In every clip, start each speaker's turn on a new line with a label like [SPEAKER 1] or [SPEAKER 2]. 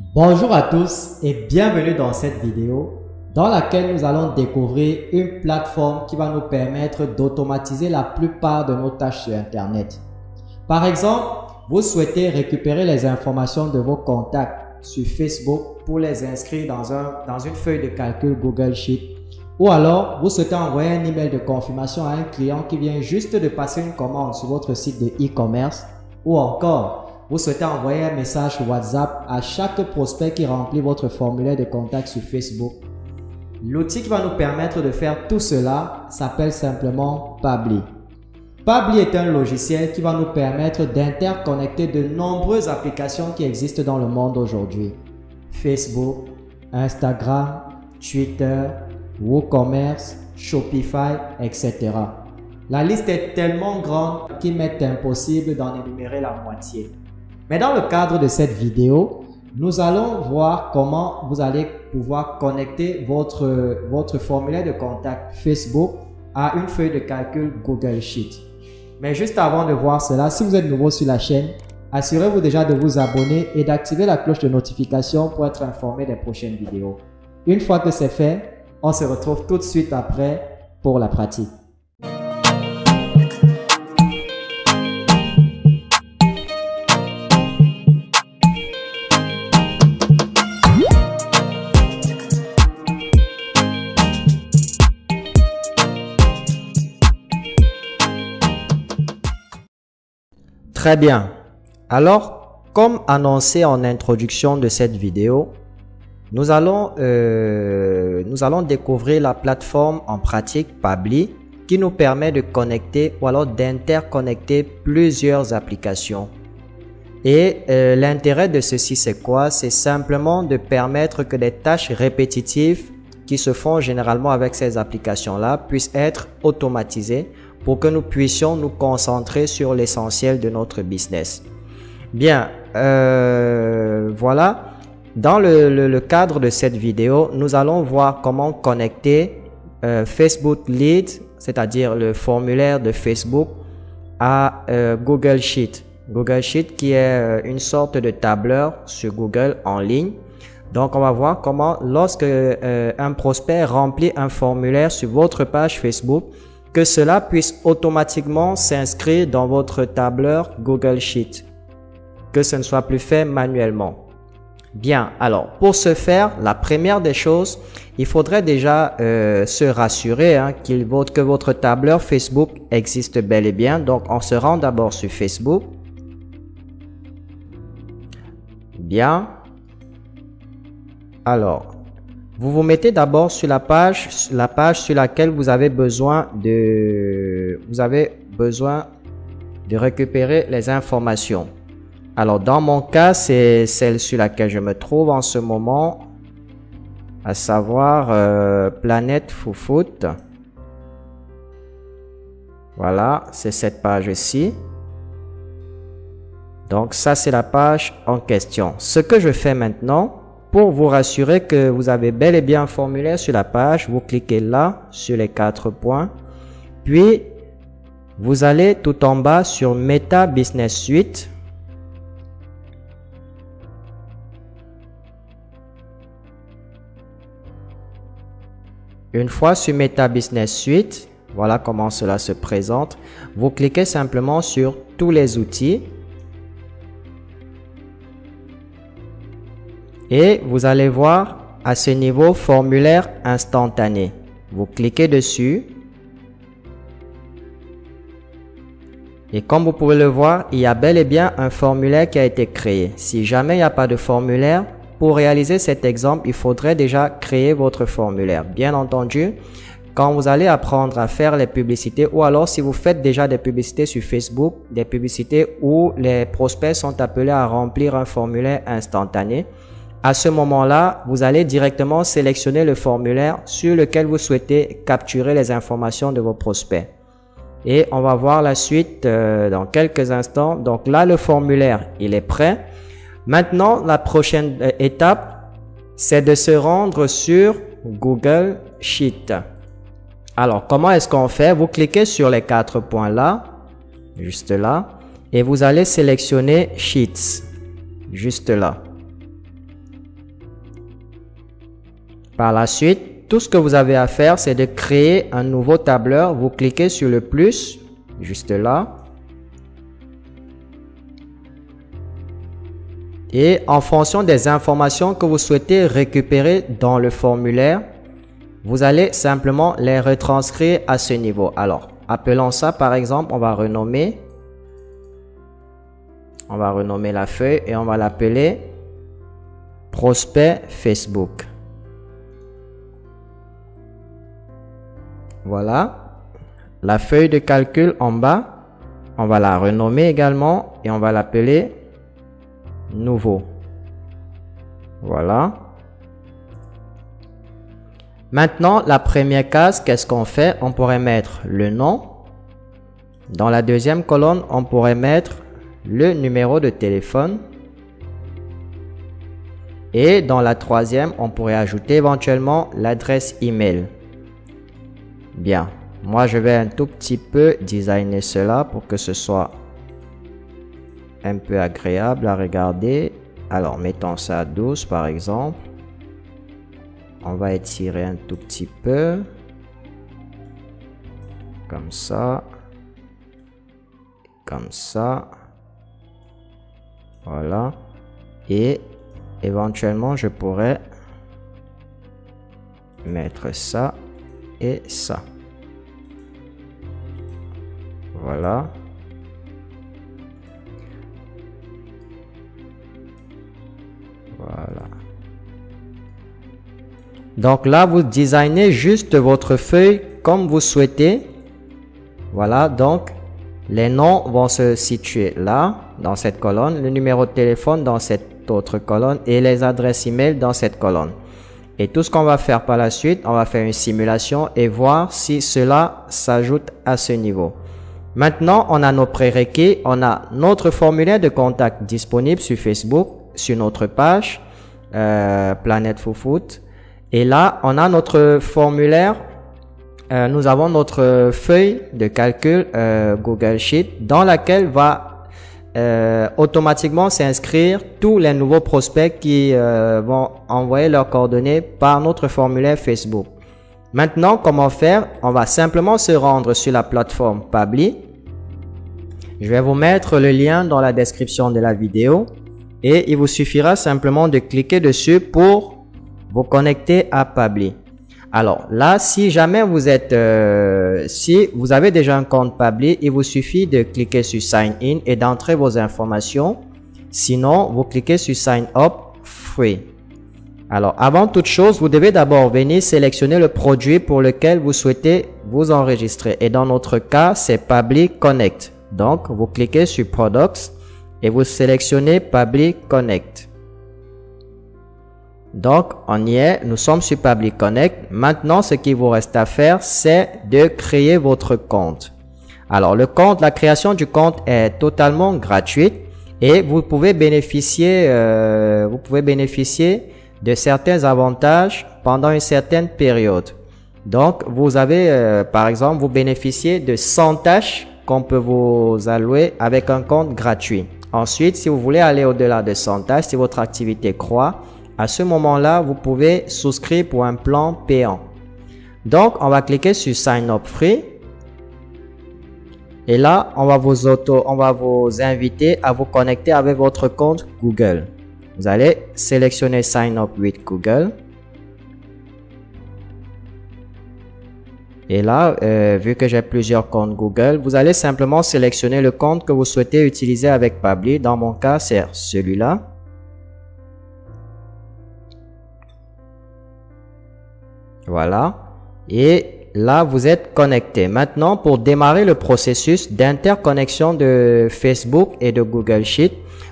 [SPEAKER 1] Bonjour à tous et bienvenue dans cette vidéo dans laquelle nous allons découvrir une plateforme qui va nous permettre d'automatiser la plupart de nos tâches sur Internet. Par exemple, vous souhaitez récupérer les informations de vos contacts sur Facebook pour les inscrire dans une feuille de calcul Google Sheet, ou alors vous souhaitez envoyer un email de confirmation à un client qui vient juste de passer une commande sur votre site de e-commerce, ou encore vous souhaitez envoyer un message WhatsApp à chaque prospect qui remplit votre formulaire de contact sur Facebook. L'outil qui va nous permettre de faire tout cela s'appelle simplement Pabbly. Pabbly est un logiciel qui va nous permettre d'interconnecter de nombreuses applications qui existent dans le monde aujourd'hui. Facebook, Instagram, Twitter, WooCommerce, Shopify, etc. La liste est tellement grande qu'il m'est impossible d'en énumérer la moitié. Mais dans le cadre de cette vidéo, nous allons voir comment vous allez pouvoir connecter votre formulaire de contact Facebook à une feuille de calcul Google Sheet. Mais juste avant de voir cela, si vous êtes nouveau sur la chaîne, assurez-vous déjà de vous abonner et d'activer la cloche de notification pour être informé des prochaines vidéos. Une fois que c'est fait, on se retrouve tout de suite après pour la pratique. Très bien. Alors, comme annoncé en introduction de cette vidéo, nous allons découvrir la plateforme en pratique Pabbly qui nous permet de connecter ou alors d'interconnecter plusieurs applications. Et l'intérêt de ceci, c'est quoi? C'est simplement de permettre que des tâches répétitives qui se font généralement avec ces applications-là puissent être automatisées pour que nous puissions nous concentrer sur l'essentiel de notre business. Bien, voilà. Dans le cadre de cette vidéo, nous allons voir comment connecter Facebook Lead, c'est-à-dire le formulaire de Facebook, à Google Sheet. Google Sheet qui est une sorte de tableur sur Google en ligne. Donc, on va voir comment, lorsque un prospect remplit un formulaire sur votre page Facebook, que cela puisse automatiquement s'inscrire dans votre tableur Google Sheet, que ce ne soit plus fait manuellement. Bien, alors pour ce faire, la première des choses, il faudrait déjà se rassurer que votre tableur Facebook existe bel et bien. Donc on se rend d'abord sur Facebook. Bien. Alors, vous vous mettez d'abord sur la page sur laquelle vous avez besoin de récupérer les informations. Alors, dans mon cas, c'est celle sur laquelle je me trouve en ce moment, à savoir Planète Foufoute. Voilà, c'est cette page-ci. Donc, ça, c'est la page en question. Ce que je fais maintenant, pour vous rassurer que vous avez bel et bien un formulaire sur la page, vous cliquez là sur les 4 points. Puis, vous allez tout en bas sur Meta Business Suite. Une fois sur Meta Business Suite, voilà comment cela se présente. Vous cliquez simplement sur tous les outils. Et vous allez voir à ce niveau formulaire instantané. Vous cliquez dessus. Et comme vous pouvez le voir, il y a bel et bien un formulaire qui a été créé. Si jamais il n'y a pas de formulaire, pour réaliser cet exemple, il faudrait déjà créer votre formulaire. Bien entendu, quand vous allez apprendre à faire les publicités, ou alors si vous faites déjà des publicités sur Facebook, des publicités où les prospects sont appelés à remplir un formulaire instantané, à ce moment-là, vous allez directement sélectionner le formulaire sur lequel vous souhaitez capturer les informations de vos prospects. Et on va voir la suite dans quelques instants. Donc là, le formulaire, il est prêt. Maintenant, la prochaine étape, c'est de se rendre sur Google Sheet. Alors, comment est-ce qu'on fait? Vous cliquez sur les 4 points là, juste là, et vous allez sélectionner Sheets, juste là. Par la suite, tout ce que vous avez à faire, c'est de créer un nouveau tableur. Vous cliquez sur le plus, juste là. Et en fonction des informations que vous souhaitez récupérer dans le formulaire, vous allez simplement les retranscrire à ce niveau. Alors, appelons ça par exemple, on va renommer la feuille et on va l'appeler prospect Facebook. Voilà. La feuille de calcul en bas, on va la renommer également et on va l'appeler nouveau. Voilà. Maintenant, la première case, qu'est-ce qu'on fait? On pourrait mettre le nom. Dans la deuxième colonne, on pourrait mettre le numéro de téléphone. Et dans la troisième, on pourrait ajouter éventuellement l'adresse email. Bien. Moi, je vais un tout petit peu designer cela pour que ce soit un peu agréable à regarder. Alors, mettons ça à 12 par exemple. On va étirer un tout petit peu. Comme ça. Comme ça. Voilà. Et éventuellement, je pourrais mettre ça et ça. Voilà. Voilà. Donc là, vous designez juste votre feuille comme vous souhaitez. Voilà, donc les noms vont se situer là, dans cette colonne, le numéro de téléphone dans cette autre colonne et les adresses email dans cette colonne. Et tout ce qu'on va faire par la suite, on va faire une simulation et voir si cela s'ajoute à ce niveau. Maintenant, on a nos prérequis, on a notre formulaire de contact disponible sur Facebook, sur notre page Planète Foufoute. Et là, on a notre formulaire, nous avons notre feuille de calcul Google Sheet dans laquelle va automatiquement s'inscrire tous les nouveaux prospects qui vont envoyer leurs coordonnées par notre formulaire Facebook. Maintenant, comment faire? On va simplement se rendre sur la plateforme Pabbly. Je vais vous mettre le lien dans la description de la vidéo et il vous suffira simplement de cliquer dessus pour vous connecter à Pabbly. Alors là, si jamais vous êtes, si vous avez déjà un compte Pabbly, il vous suffit de cliquer sur Sign In et d'entrer vos informations. Sinon, vous cliquez sur Sign Up Free. Alors, avant toute chose, vous devez d'abord venir sélectionner le produit pour lequel vous souhaitez vous enregistrer. Et dans notre cas, c'est Pabbly Connect. Donc, vous cliquez sur Products et vous sélectionnez Pabbly Connect. Donc, on y est. Nous sommes sur Pabbly Connect. Maintenant, ce qu'il vous reste à faire, c'est de créer votre compte. Alors, le compte, la création du compte est totalement gratuite et vous pouvez bénéficier de certains avantages pendant une certaine période. Donc, vous avez, par exemple, vous bénéficiez de 100 tâches qu'on peut vous allouer avec un compte gratuit. Ensuite, si vous voulez aller au-delà de 100 tâches, si votre activité croît, à ce moment-là, vous pouvez souscrire pour un plan payant. Donc, on va cliquer sur Sign Up Free. Et là, on va vous inviter à vous connecter avec votre compte Google. Vous allez sélectionner Sign Up with Google. Et là, vu que j'ai plusieurs comptes Google, vous allez simplement sélectionner le compte que vous souhaitez utiliser avec Pabbly. Dans mon cas, c'est celui-là. Voilà. Et là, vous êtes connecté. Maintenant, pour démarrer le processus d'interconnexion de Facebook et de Google Sheet,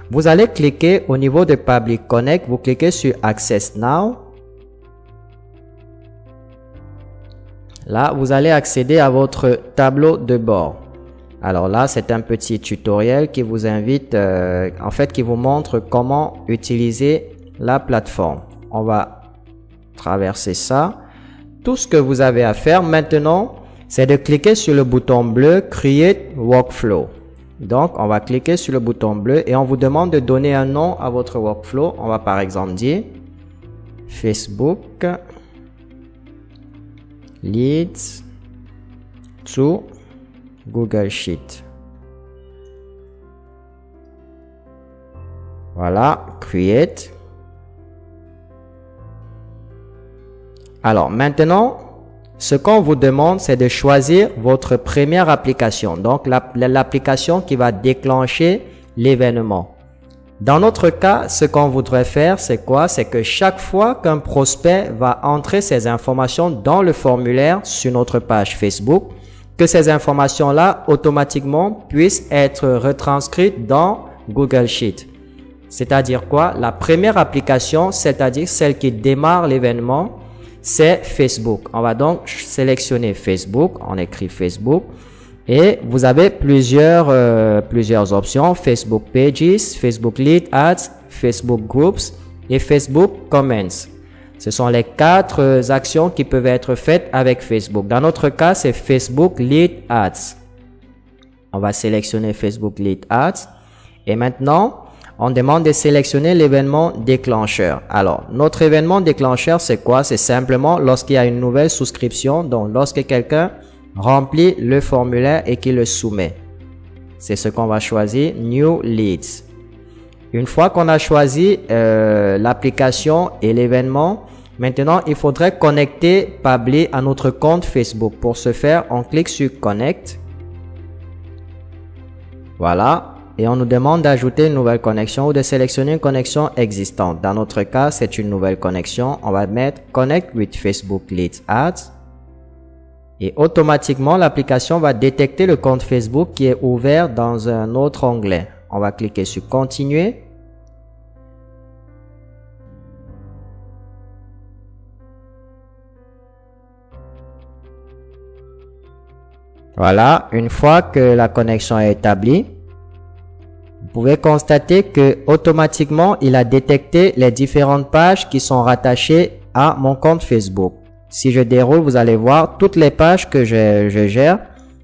[SPEAKER 1] vous allez cliquer au niveau de Pabbly Connect. Vous cliquez sur Access Now. Là, vous allez accéder à votre tableau de bord. Alors là, c'est un petit tutoriel qui vous invite, en fait, qui vous montre comment utiliser la plateforme. On va traverser ça. Tout ce que vous avez à faire maintenant, c'est de cliquer sur le bouton bleu Create Workflow. Donc, on va cliquer sur le bouton bleu et on vous demande de donner un nom à votre workflow. On va par exemple dire Facebook leads to Google Sheet. Voilà, create. Alors maintenant, ce qu'on vous demande, c'est de choisir votre première application. Donc l'application qui va déclencher l'événement. Dans notre cas, ce qu'on voudrait faire, c'est quoi? C'est que chaque fois qu'un prospect va entrer ses informations dans le formulaire sur notre page Facebook, que ces informations-là automatiquement puissent être retranscrites dans Google Sheet. C'est-à-dire quoi? La première application, c'est-à-dire celle qui démarre l'événement, c'est Facebook. On va donc sélectionner Facebook, on écrit Facebook et vous avez plusieurs options: Facebook Pages, Facebook Lead Ads, Facebook Groups et Facebook Comments. Ce sont les 4 actions qui peuvent être faites avec Facebook. Dans notre cas, c'est Facebook Lead Ads. On va sélectionner Facebook Lead Ads et maintenant, on demande de sélectionner l'événement déclencheur. Alors, notre événement déclencheur, c'est quoi? C'est simplement lorsqu'il y a une nouvelle souscription, donc lorsque quelqu'un remplit le formulaire et qu'il le soumet. C'est ce qu'on va choisir, New Leads. Une fois qu'on a choisi l'application et l'événement, maintenant, il faudrait connecter Pabbly à notre compte Facebook. Pour ce faire, on clique sur Connect. Voilà. Et on nous demande d'ajouter une nouvelle connexion ou de sélectionner une connexion existante. Dans notre cas, c'est une nouvelle connexion. On va mettre Connect with Facebook Lead Ads. Et automatiquement, l'application va détecter le compte Facebook qui est ouvert dans un autre onglet. On va cliquer sur Continuer. Voilà, une fois que la connexion est établie, vous pouvez constater que automatiquement, il a détecté les différentes pages qui sont rattachées à mon compte Facebook. Si je déroule, vous allez voir toutes les pages que je gère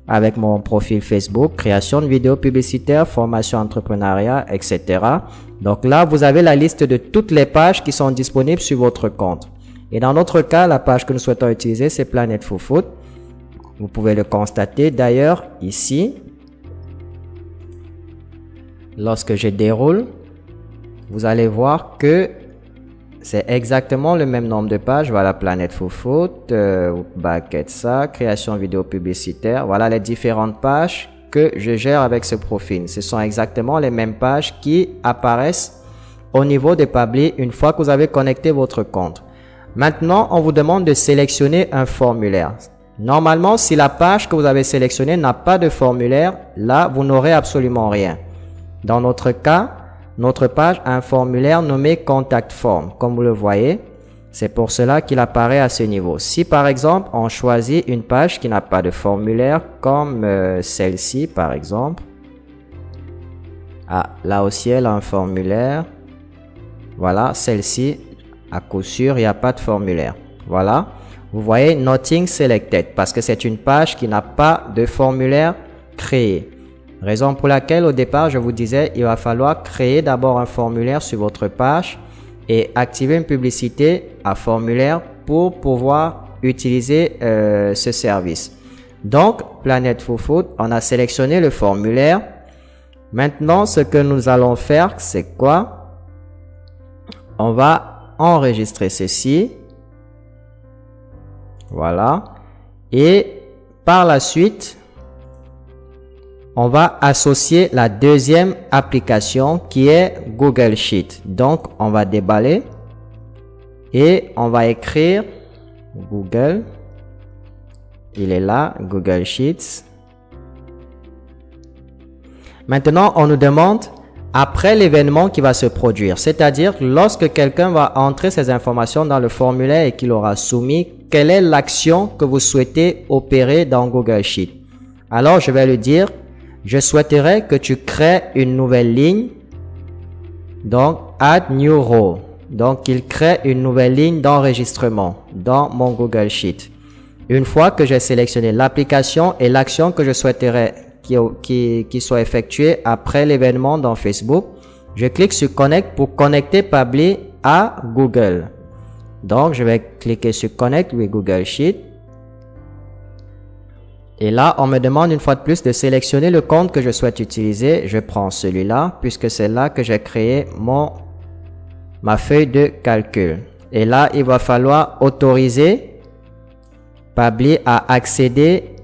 [SPEAKER 1] avec mon profil Facebook, création de vidéos publicitaires, formation entrepreneuriat, etc. Donc là, vous avez la liste de toutes les pages qui sont disponibles sur votre compte. Et dans notre cas, la page que nous souhaitons utiliser, c'est Planet Food. Vous pouvez le constater d'ailleurs ici. Lorsque je déroule, vous allez voir que c'est exactement le même nombre de pages. Voilà, Planet Food, Baketsa, création vidéo publicitaire. Voilà les différentes pages que je gère avec ce profil. Ce sont exactement les mêmes pages qui apparaissent au niveau de Pabbly une fois que vous avez connecté votre compte. Maintenant, on vous demande de sélectionner un formulaire. Normalement, si la page que vous avez sélectionnée n'a pas de formulaire, là, vous n'aurez absolument rien. Dans notre cas, notre page a un formulaire nommé Contact Form. Comme vous le voyez, c'est pour cela qu'il apparaît à ce niveau. Si par exemple, on choisit une page qui n'a pas de formulaire, comme celle-ci par exemple. Ah, là aussi, elle a un formulaire. Voilà, celle-ci, à coup sûr, il n'y a pas de formulaire. Voilà, vous voyez, Nothing Selected, parce que c'est une page qui n'a pas de formulaire créé. Raison pour laquelle au départ je vous disais il va falloir créer d'abord un formulaire sur votre page et activer une publicité à formulaire pour pouvoir utiliser ce service. Donc Planet Food, on a sélectionné le formulaire. Maintenant ce que nous allons faire, c'est quoi? On va enregistrer ceci. Voilà. Et par la suite, on va associer la deuxième application qui est Google Sheet. Donc, on va déballer et on va écrire Google. Il est là, Google Sheets. Maintenant, on nous demande après l'événement qui va se produire, c'est-à-dire lorsque quelqu'un va entrer ses informations dans le formulaire et qu'il aura soumis, quelle est l'action que vous souhaitez opérer dans Google Sheet. Alors, je vais lui dire, je souhaiterais que tu crées une nouvelle ligne. Donc, add new row. Donc, il crée une nouvelle ligne d'enregistrement dans mon Google Sheet. Une fois que j'ai sélectionné l'application et l'action que je souhaiterais qui soit effectuée après l'événement dans Facebook, je clique sur Connect pour connecter Pabbly à Google. Donc, je vais cliquer sur Connect with Google Sheet. Et là, on me demande une fois de plus de sélectionner le compte que je souhaite utiliser. Je prends celui-là puisque c'est là que j'ai créé ma feuille de calcul. Et là, il va falloir autoriser Pabbly à accéder,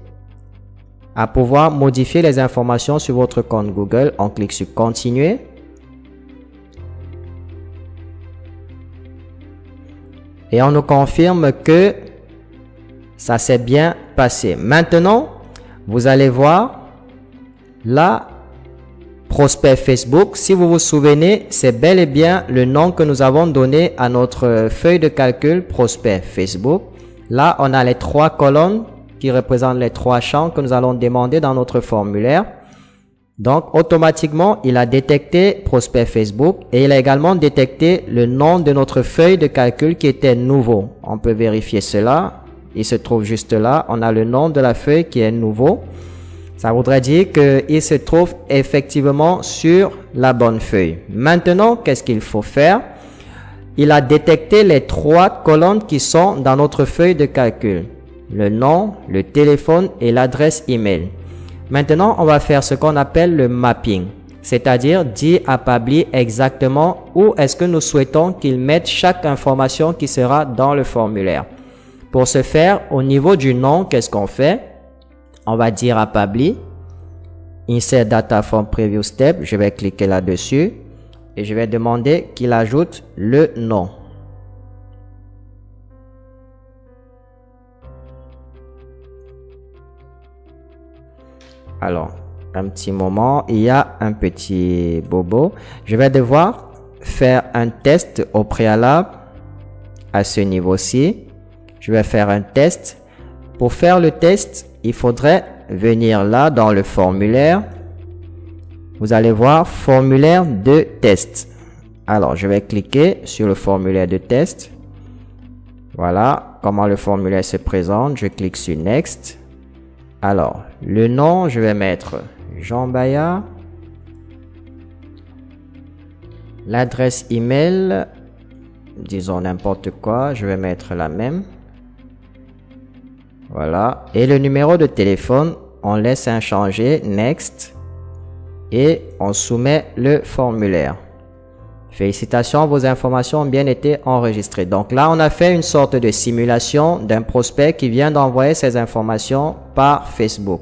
[SPEAKER 1] à pouvoir modifier les informations sur votre compte Google. On clique sur continuer. Et on nous confirme que ça s'est bien passé. Maintenant, vous allez voir là, prospect Facebook. Si vous vous souvenez, c'est bel et bien le nom que nous avons donné à notre feuille de calcul prospect Facebook. Là, on a les 3 colonnes qui représentent les 3 champs que nous allons demander dans notre formulaire. Donc, automatiquement, il a détecté prospect Facebook et il a également détecté le nom de notre feuille de calcul qui était nouveau. On peut vérifier cela. Il se trouve juste là. On a le nom de la feuille qui est nouveau. Ça voudrait dire qu'il se trouve effectivement sur la bonne feuille. Maintenant, qu'est-ce qu'il faut faire? Il a détecté les 3 colonnes qui sont dans notre feuille de calcul. Le nom, le téléphone et l'adresse email. Maintenant, on va faire ce qu'on appelle le mapping, c'est-à-dire dire à Pabbly exactement où est-ce que nous souhaitons qu'il mette chaque information qui sera dans le formulaire. Pour ce faire, au niveau du nom, qu'est-ce qu'on fait? On va dire à Pabbly, Insert Data from Previous Step, je vais cliquer là-dessus et je vais demander qu'il ajoute le nom. Alors, un petit moment, il y a un petit bobo. Je vais devoir faire un test au préalable à ce niveau-ci. Je vais faire un test. Pour faire le test, il faudrait venir là dans le formulaire. Vous allez voir formulaire de test. Alors, je vais cliquer sur le formulaire de test. Voilà comment le formulaire se présente. Je clique sur Next. Alors, le nom, je vais mettre Jean Bayard. L'adresse email, disons n'importe quoi, je vais mettre la même. Voilà. Et le numéro de téléphone, on laisse inchangé, Next. Et on soumet le formulaire. Félicitations, vos informations ont bien été enregistrées. Donc là, on a fait une sorte de simulation d'un prospect qui vient d'envoyer ses informations par Facebook.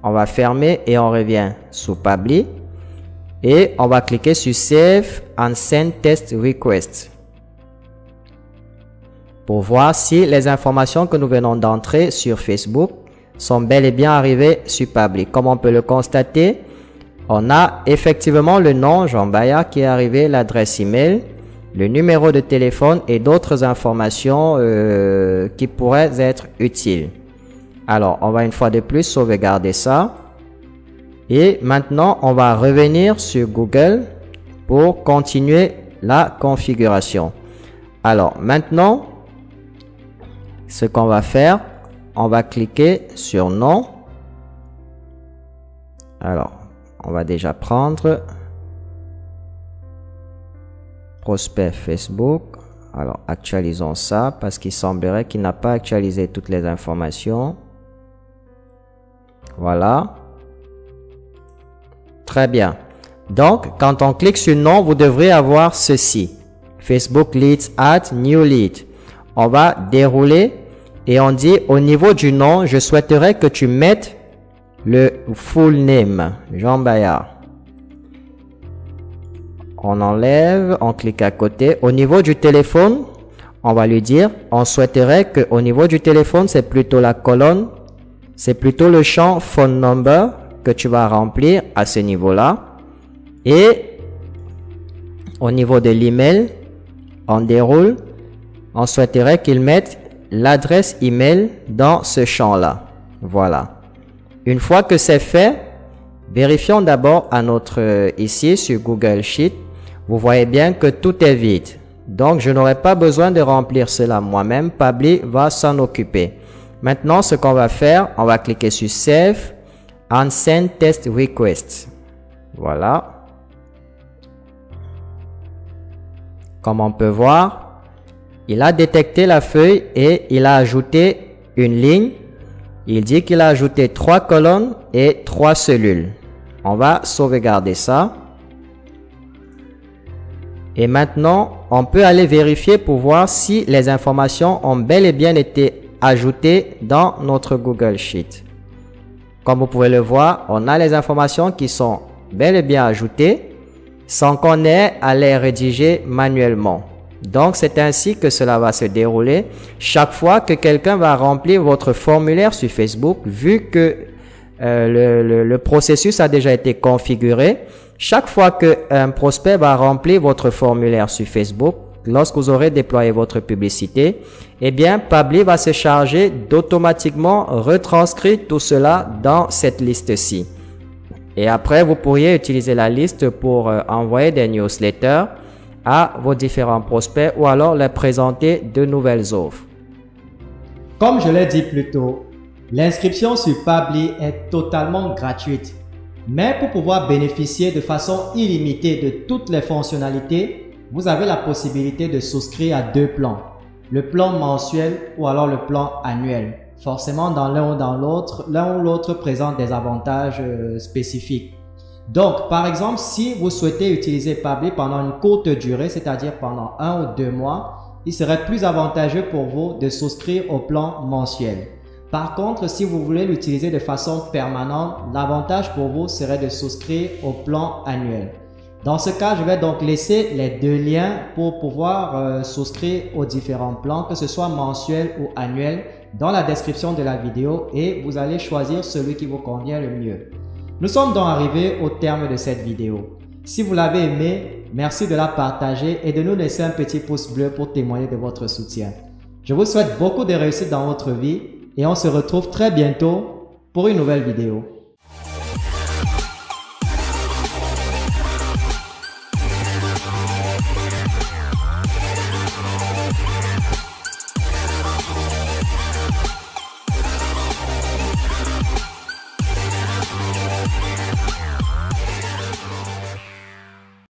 [SPEAKER 1] On va fermer et on revient sous Pabbly. Et on va cliquer sur Save and Send Test Request. Pour voir si les informations que nous venons d'entrer sur Facebook sont bel et bien arrivées sur Pabbly. Comme on peut le constater, on a effectivement le nom Jean Bayard qui est arrivé, l'adresse email, le numéro de téléphone et d'autres informations qui pourraient être utiles. Alors, on va une fois de plus sauvegarder ça. Et maintenant, on va revenir sur Google pour continuer la configuration. Alors, maintenant, ce qu'on va faire, on va cliquer sur nom. Alors, on va déjà prendre prospect Facebook. Alors, actualisons ça parce qu'il semblerait qu'il n'a pas actualisé toutes les informations. Voilà. Très bien. Donc, quand on clique sur nom, vous devrez avoir ceci. Facebook Leads Add New Lead. On va dérouler et on dit au niveau du nom, je souhaiterais que tu mettes le full name, Jean Bayard. On enlève, on clique à côté. Au niveau du téléphone, on va lui dire, on souhaiterait que au niveau du téléphone, c'est plutôt la colonne, c'est plutôt le champ phone number que tu vas remplir à ce niveau-là. Et au niveau de l'email, on déroule, on souhaiterait qu'il mette l'adresse email dans ce champ-là. Voilà. Une fois que c'est fait, vérifions d'abord à notre ici sur Google Sheet. Vous voyez bien que tout est vide. Donc, je n'aurai pas besoin de remplir cela moi-même. Pabbly va s'en occuper. Maintenant, ce qu'on va faire, on va cliquer sur Save and Send Test Request. Voilà. Comme on peut voir, il a détecté la feuille et il a ajouté une ligne Il dit qu'il a ajouté 3 colonnes et 3 cellules. On va sauvegarder ça. Et maintenant, on peut aller vérifier pour voir si les informations ont bel et bien été ajoutées dans notre Google Sheet. Comme vous pouvez le voir, on a les informations qui sont bel et bien ajoutées sans qu'on ait à les rédiger manuellement. Donc, c'est ainsi que cela va se dérouler. Chaque fois que quelqu'un va remplir votre formulaire sur Facebook, vu que le processus a déjà été configuré, chaque fois qu'un prospect va remplir votre formulaire sur Facebook, lorsque vous aurez déployé votre publicité, eh bien, Pabbly va se charger d'automatiquement retranscrire tout cela dans cette liste-ci. Et après, vous pourriez utiliser la liste pour envoyer des newsletters à vos différents prospects ou alors leur présenter de nouvelles offres. Comme je l'ai dit plus tôt, l'inscription sur Pabbly est totalement gratuite. Mais pour pouvoir bénéficier de façon illimitée de toutes les fonctionnalités, vous avez la possibilité de souscrire à 2 plans. Le plan mensuel ou alors le plan annuel. Forcément, dans l'un ou dans l'autre, l'un ou l'autre présente des avantages spécifiques. Donc, par exemple, si vous souhaitez utiliser Pabbly pendant une courte durée, c'est-à-dire pendant 1 ou 2 mois, il serait plus avantageux pour vous de souscrire au plan mensuel. Par contre, si vous voulez l'utiliser de façon permanente, l'avantage pour vous serait de souscrire au plan annuel. Dans ce cas, je vais donc laisser les 2 liens pour pouvoir souscrire aux différents plans, que ce soit mensuel ou annuel, dans la description de la vidéo et vous allez choisir celui qui vous convient le mieux. Nous sommes donc arrivés au terme de cette vidéo. Si vous l'avez aimé, merci de la partager et de nous laisser un petit pouce bleu pour témoigner de votre soutien. Je vous souhaite beaucoup de réussite dans votre vie et on se retrouve très bientôt pour une nouvelle vidéo.